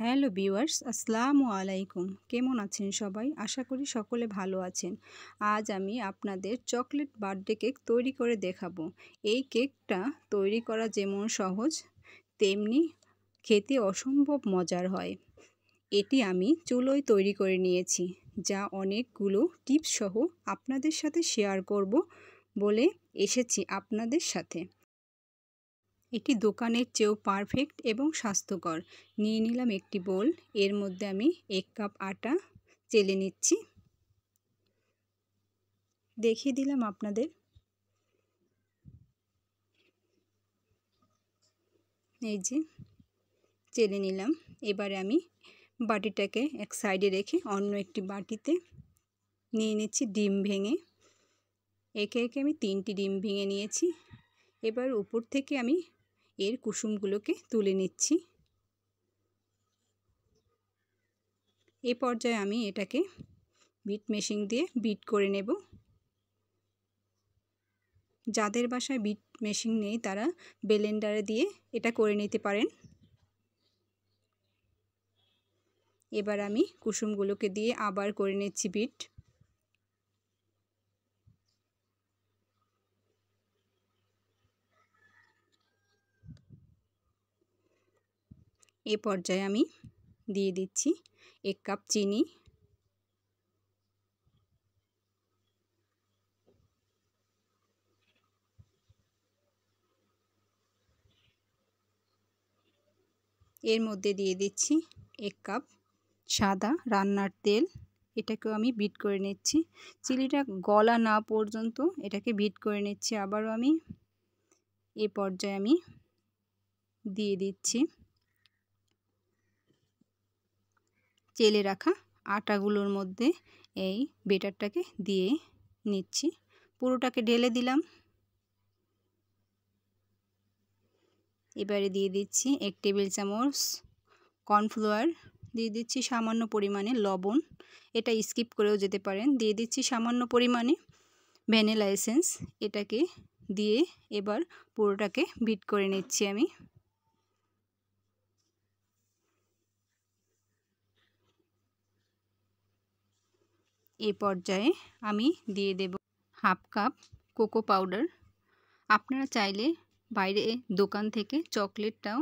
Hello viewers, আসসালামু আলাইকুম। কেমন আছেন সবাই? আশা করি সকলে ভালো আছেন। আজ আমি আপনাদের চকলেট বার্থডে কেক তৈরি করে দেখাবো। এই কেকটা তৈরি করা যেমন সহজ, তেমনি খেতে অসম্ভব মজার হয়। এটি আমি চুলোয় তৈরি করে নিয়েছি, যা অনেকগুলো টিপস সহ আপনাদের সাথে শেয়ার করব বলে এসেছি আপনাদের সাথে। এটি দোকানের চেয়েও পারফেক্ট এবং স্বাস্থ্যকর। নিয়ে নিলাম একটি বোল, এর মধ্যে আমি 1 কাপ আটা চেলে নিচ্ছি। দেখিয়ে দিলাম আপনাদের। এই যে চেলে নিলাম। এবারে আমি বাটিটাকে এক সাইডে রেখে অন্য একটি বাটিতে নিয়ে নিচ্ছি ডিম ভেঙে। একে একে আমি 3টি ডিম ভেঙে নিয়েছি। এবার উপর থেকে আমি এর কুসুমগুলোকে তুলে নিচ্ছি। এই পর্যায়ে আমি এটাকে বিট মেশিন দিয়ে বিট করে নেব। যাদের বাসায় বিট মেশিন নেই তারা ব্লেন্ডারে দিয়ে এটা করে নিতে পারেন। এবার আমি কুসুমগুলোকে দিয়ে আবার করে নিচ্ছি বিট। এ পর্যায়ে আমি দিয়ে দিচ্ছি 1 কাপ চিনি। এর মধ্যে দিয়ে দিচ্ছি 1 কাপ সাদা রান্নার তেল। এটাকেও আমি বিট করে নিচ্ছি। চিনিটা গলা না পর্যন্ত এটাকে বিট করে নিচ্ছি আবারও আমি। এ পর্যায়ে আমি দিয়ে দিচ্ছি চেলে রাখা আটাগুলোর মধ্যে এই বেটারটাকে দিয়ে নিচ্ছি। পুরোটাকে ঢেলে দিলাম। এবারে দিয়ে দিচ্ছি 1 টেবিল চামচ কর্নফ্লাওয়ার, দিয়ে দিচ্ছি সামান্য পরিমাণে লবণ, এটা স্কিপ করেও যেতে পারেন। দিয়ে দিচ্ছি সামান্য পরিমাণে ভ্যানিলা এসেন্স। এটাকে দিয়ে এবার পুরোটাকে বিট করে নিচ্ছি আমি। এই পর্যায়ে আমি দিয়ে দেব হাফ কাপ কোকো পাউডার। আপনারা চাইলে বাইরে দোকান থেকে চকলেটটাও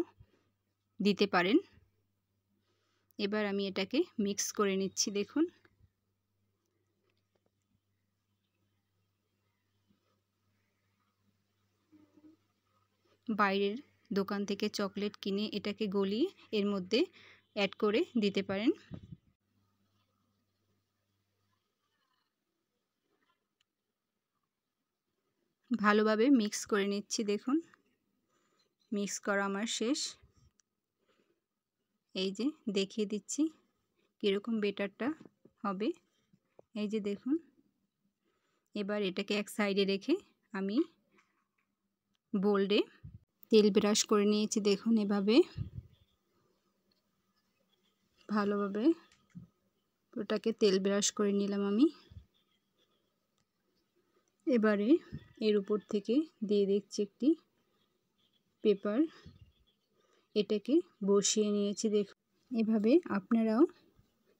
দিতে পারেন। এবার আমি এটাকে মিক্স করে নিচ্ছি। দেখুন, বাইরের দোকান থেকে চকলেট কিনে এটাকে গলিয়ে এর মধ্যে অ্যাড করে দিতে পারেন। ভালোভাবে মিক্স করে নিচ্ছি। দেখুন, মিক্স করা আমার শেষ। এই যে দেখিয়ে দিচ্ছি কীরকম বেটারটা হবে। এই যে দেখুন, এবার এটাকে এক সাইডে রেখে আমি বোল্ডে তেল ব্রাশ করে নিয়েছি। দেখুন, এভাবে ভালোভাবে ওটাকে তেল ব্রাশ করে নিলাম আমি। এবারে এর উপর থেকে দিয়ে দিচ্ছি একটি পেপার, এটাকে বসিয়ে নিয়েছি। দেখুন, এভাবে আপনারাও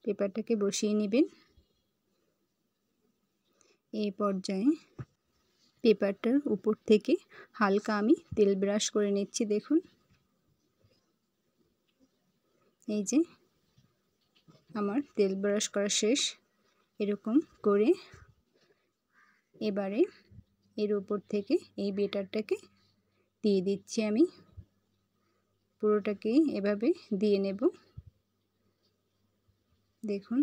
পেপারটাকে বসিয়ে নেবেন। এই পর্যায়ে পেপারটার উপর থেকে হালকা আমি তেল ব্রাশ করে নিচ্ছি। দেখুন, এই যে আমার তেল ব্রাশ করা শেষ। এরকম করে এবারে এর উপর থেকে এই বেটারটাকে দিয়ে দিচ্ছি আমি। পুরোটাকে এভাবে দিয়ে নেব। দেখুন,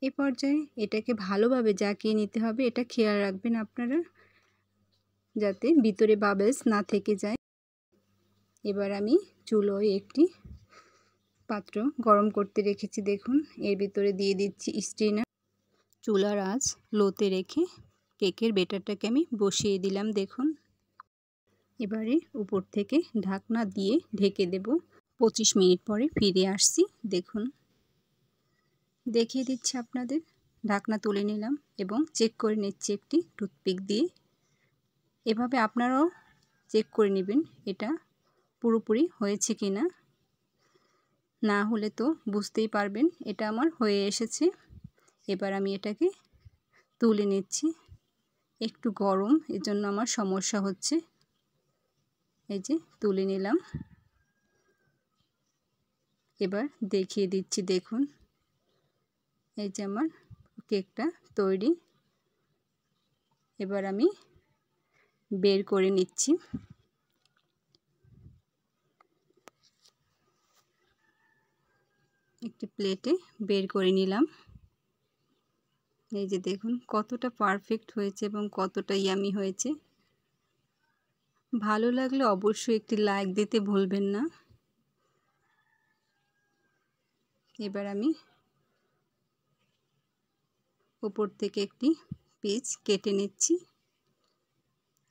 এই পর্যায়ে এটাকে ভালোভাবে জাকিয়ে নিতে হবে। এটা খেয়াল রাখবেন আপনারা, যাতে ভিতরে বাবলস না থেকে যায়। এবার আমি চুলোয় একটি পাত্র গরম করতে রেখেছি। দেখুন, এর ভিতরে দিয়ে দিচ্ছি স্ট্রেনার। চুলার আঁচ লোতে রেখে কেকের বেটারটাকে আমি বসিয়ে দিলাম। দেখুন, এবারে উপর থেকে ঢাকনা দিয়ে ঢেকে দেব। 25 মিনিট পরে ফিরে আসছি। দেখুন, দেখিয়ে দিচ্ছি আপনাদের। ঢাকনা তুলে নিলাম এবং চেক করে নিচ্ছি একটি টুথপিক দিয়ে। এভাবে আপনারাও চেক করে নেবেন এটা পুরোপুরি হয়েছে কিনা। না হলে তো বুঝতেই পারবেন এটা আমার হয়ে এসেছে। এবার আমি এটাকে তুলে নিচ্ছি। একটু গরম, এজন্য আমার সমস্যা হচ্ছে। এই যে তুলে নিলাম। এবার দেখিয়ে দিচ্ছি, দেখুন এই যে আমার কেকটা তৈরি। এবার আমি বের করে নিচ্ছি। একটি প্লেটে বের করে নিলাম। এই যে দেখুন কতটা পারফেক্ট হয়েছে এবং কতটা ইয়ামি হয়েছে। ভালো লাগলে অবশ্যই একটি লাইক দিতে ভুলবেন না। এবার আমি উপর থেকে একটি পিস কেটে নিচ্ছি।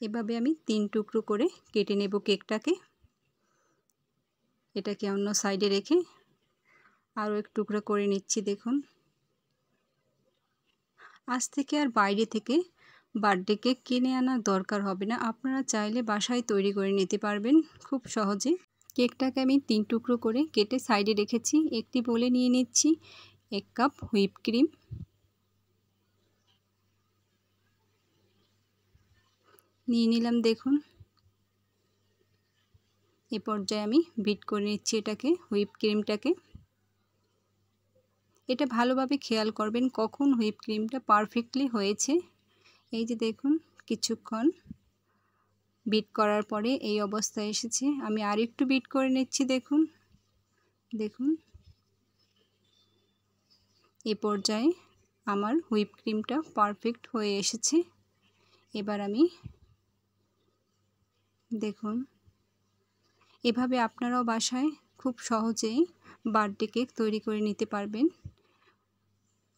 এভাবে আমি 3 টুকরো করে কেটে নেব কেকটাকে। এটাকে অন্য সাইডে রেখে আরও এক টুকরো করে নিচ্ছি। দেখুন আজ থেকে আর বাইরে থেকে বার্থডে কেক কিনে আনার দরকার হবে না। আপনারা চাইলে বাসায় তৈরি করে নিতে পারবেন খুব সহজে। কেকটাকে আমি 3 টুকরো করে কেটে সাইডে রেখেছি। একটি বোলে নিয়ে নিচ্ছি 1 কাপ হুইপ ক্রিম। নিয়ে নিলাম। দেখুন এ পর্যায়ে আমি বিট করে নিচ্ছি এটাকে, হুইপ ক্রিমটাকে। এটা ভালোভাবে খেয়াল করবেন কখন হুইপ ক্রিমটা পারফেক্টলি হয়েছে। এই যে দেখুন কিছুক্ষণ বিট করার পরে এই অবস্থায় এসেছে। আমি আরেকটু বিট করে নিচ্ছি। দেখুন দেখুন এ পর্যায়ে আমার হুইপ ক্রিমটা পারফেক্ট হয়ে এসেছে। এবার আমি দেখুন এভাবে আপনারাও বাসায় খুব সহজেই বার্থডে কেক তৈরি করে নিতে পারবেন।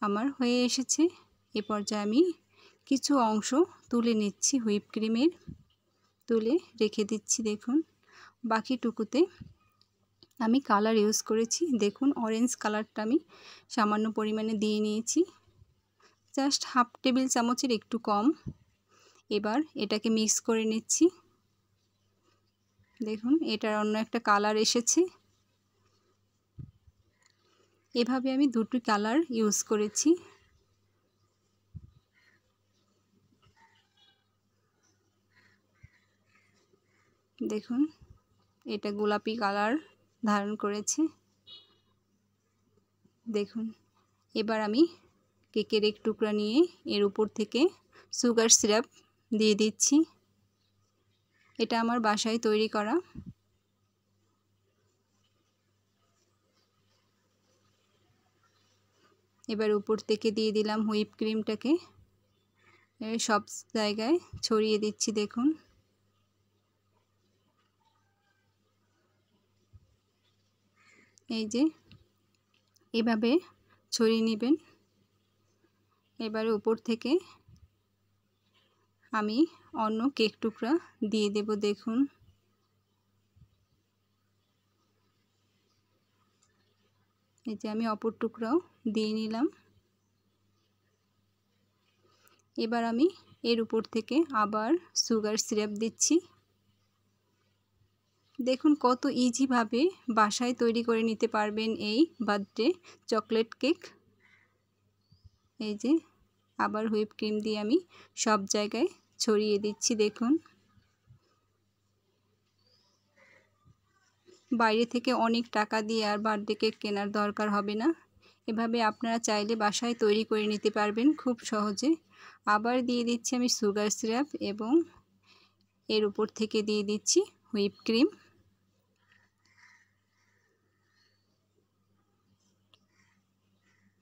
আমার হয়ে এসেছে। এ পর্যায়ে আমি কিছু অংশ তুলে নিচ্ছি হুইপ ক্রিমের, তুলে রেখে দিচ্ছি। দেখুন বাকিটুকুতে আমি কালার ইউজ করেছি। দেখুন অরেঞ্জ কালারটা আমি সামান্য পরিমাণে দিয়ে নিয়েছি, জাস্ট হাফ টেবিল চামচের একটু কম। এবার এটাকে মিক্স করে নিচ্ছি। দেখুন এটার অন্য একটা কালার এসেছে। এভাবে আমি দুটো কালার ইউজ করেছি। দেখুন এটা গোলাপি কালার ধারণ করেছে। দেখুন এবার আমি কেকের এক টুকরা নিয়ে এর উপর থেকে সুগার সিরাপ দিয়ে দিচ্ছি। এটা আমার বাসায় তৈরি করা। এবার উপর থেকে দিয়ে দিলাম হুইপ ক্রিমটাকে, সব জায়গায় ছড়িয়ে দিচ্ছি। দেখুন এই যে এভাবে ছড়িয়ে নেবেন। এবার উপর থেকে আমি অন্য কেক টুকরা দিয়ে দেব। দেখুন এই যে আমি অপর টুকরাও দিয়ে নিলাম। এবার আমি এর উপর থেকে আবার সুগার সিরাপ দিচ্ছি। দেখুন কত ইজিভাবে বাসায় তৈরি করে নিতে পারবেন এই বার্থডে চকলেট কেক। এই যে আবার হুইপ ক্রিম দিয়ে আমি সব জায়গায় ছড়িয়ে দিচ্ছি। দেখুন বাইরে থেকে অনেক টাকা দিয়ে আর বার্থডে কেক কেনার দরকার হবে না। এভাবে আপনারা চাইলে বাসায় তৈরি করে নিতে পারবেন খুব সহজে। আবার দিয়ে দিচ্ছি আমি সুগার সিরাপ এবং এর উপর থেকে দিয়ে দিচ্ছি হুইপ ক্রিম।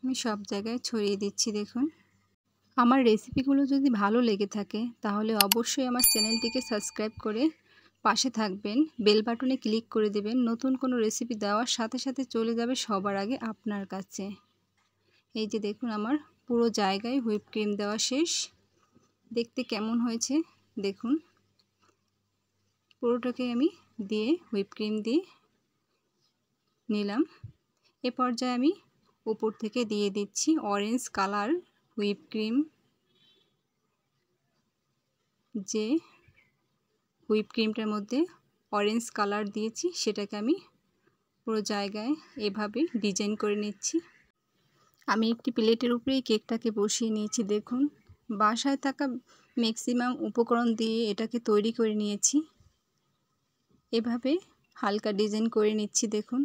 আমি সব জায়গায় ছড়িয়ে দিচ্ছি। দেখুন আমার রেসিপিগুলো যদি ভালো লেগে থাকে তাহলে অবশ্যই আমার চ্যানেলটিকে সাবস্ক্রাইব করে পাশে থাকবেন। বেল বাটনে ক্লিক করে দেবেন। নতুন কোনো রেসিপি দেওয়ার সাথে সাথে চলে যাবে সবার আগে আপনার কাছে। এই যে দেখুন আমার পুরো জায়গায় হুইপ ক্রিম দেওয়া শেষ। দেখতে কেমন হয়েছে দেখুন। পুরোটাকে আমি দিয়ে হুইপ ক্রিম দিয়ে নিলাম। এ পর্যায়ে আমি উপর থেকে দিয়ে দিচ্ছি অরেঞ্জ কালার হুইপ ক্রিম। যে হুইপ ক্রিমটার মধ্যে অরেঞ্জ কালার দিয়েছি সেটাকে আমি পুরো জায়গায় এভাবে ডিজাইন করে নিচ্ছি। আমি একটি প্লেটের উপরেই কেকটাকে বসিয়ে নিয়েছি। দেখুন, বাসায় থাকা ম্যাক্সিমাম উপকরণ দিয়ে এটাকে তৈরি করে নিয়েছি। এভাবে হালকা ডিজাইন করে নিচ্ছি। দেখুন,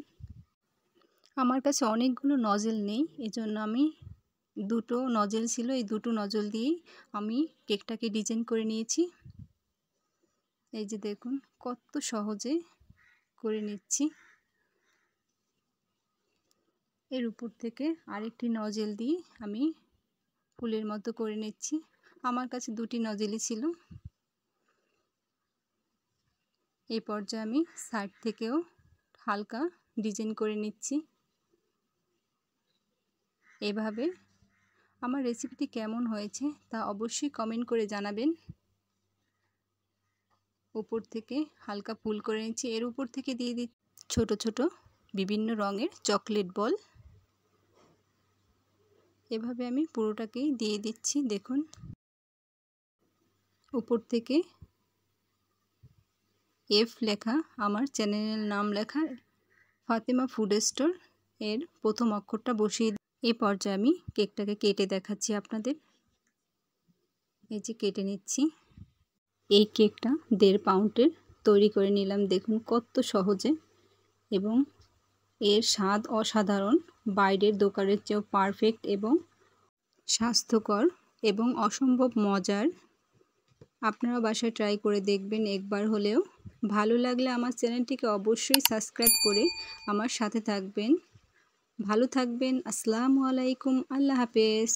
আমার কাছে অনেকগুলো নজেল নেই, এজন্য আমি দুটো নজেল ছিল, এই দুটো নজেল দিয়েই আমি কেকটাকে ডিজাইন করে নিয়েছি। এই যে দেখুন কত সহজে করে নিচ্ছি। এর উপর থেকে আরেকটি নজেল দিয়ে আমি ফুলের মতো করে নিচ্ছি। আমার কাছে দুটি নজেলই ছিল। এই পর্যায়ে আমি সাইড থেকেও হালকা ডিজাইন করে নিচ্ছি। এভাবে আমার রেসিপিটি কেমন হয়েছে তা অবশ্যই কমেন্ট করে জানাবেন। উপর থেকে হালকা ফুল করে নিচ্ছি। এর উপর থেকে দিয়ে দিচ্ছি ছোট ছোট বিভিন্ন রঙের চকলেট বল। এভাবে আমি পুরোটাকেই দিয়ে দিচ্ছি। দেখুন, উপর থেকে এফ লেখা, আমার চ্যানেলের নাম লেখা ফাতেমা ফুড স্টোর এর প্রথম অক্ষরটা বসিয়ে এই পর্যায়ে আমি কেকটাকে কেটে দেখাচ্ছি আপনাদের। এই যে কেটে নিচ্ছি। এই কেকটা 1.5 পাউন্ডের তৈরি করে নিলাম। দেখুন কত সহজে, এবং এর স্বাদ অসাধারণ, বাইরের দোকানের চেয়েও পারফেক্ট এবং স্বাস্থ্যকর এবং অসম্ভব মজার। আপনারা বাসায় ট্রাই করে দেখবেন একবার হলেও। ভালো লাগলে আমার চ্যানেলটিকে অবশ্যই সাবস্ক্রাইব করে আমার সাথে থাকবেন। ভালো থাকবেন। আসসালামু আলাইকুম। আল্লাহ হাফেজ।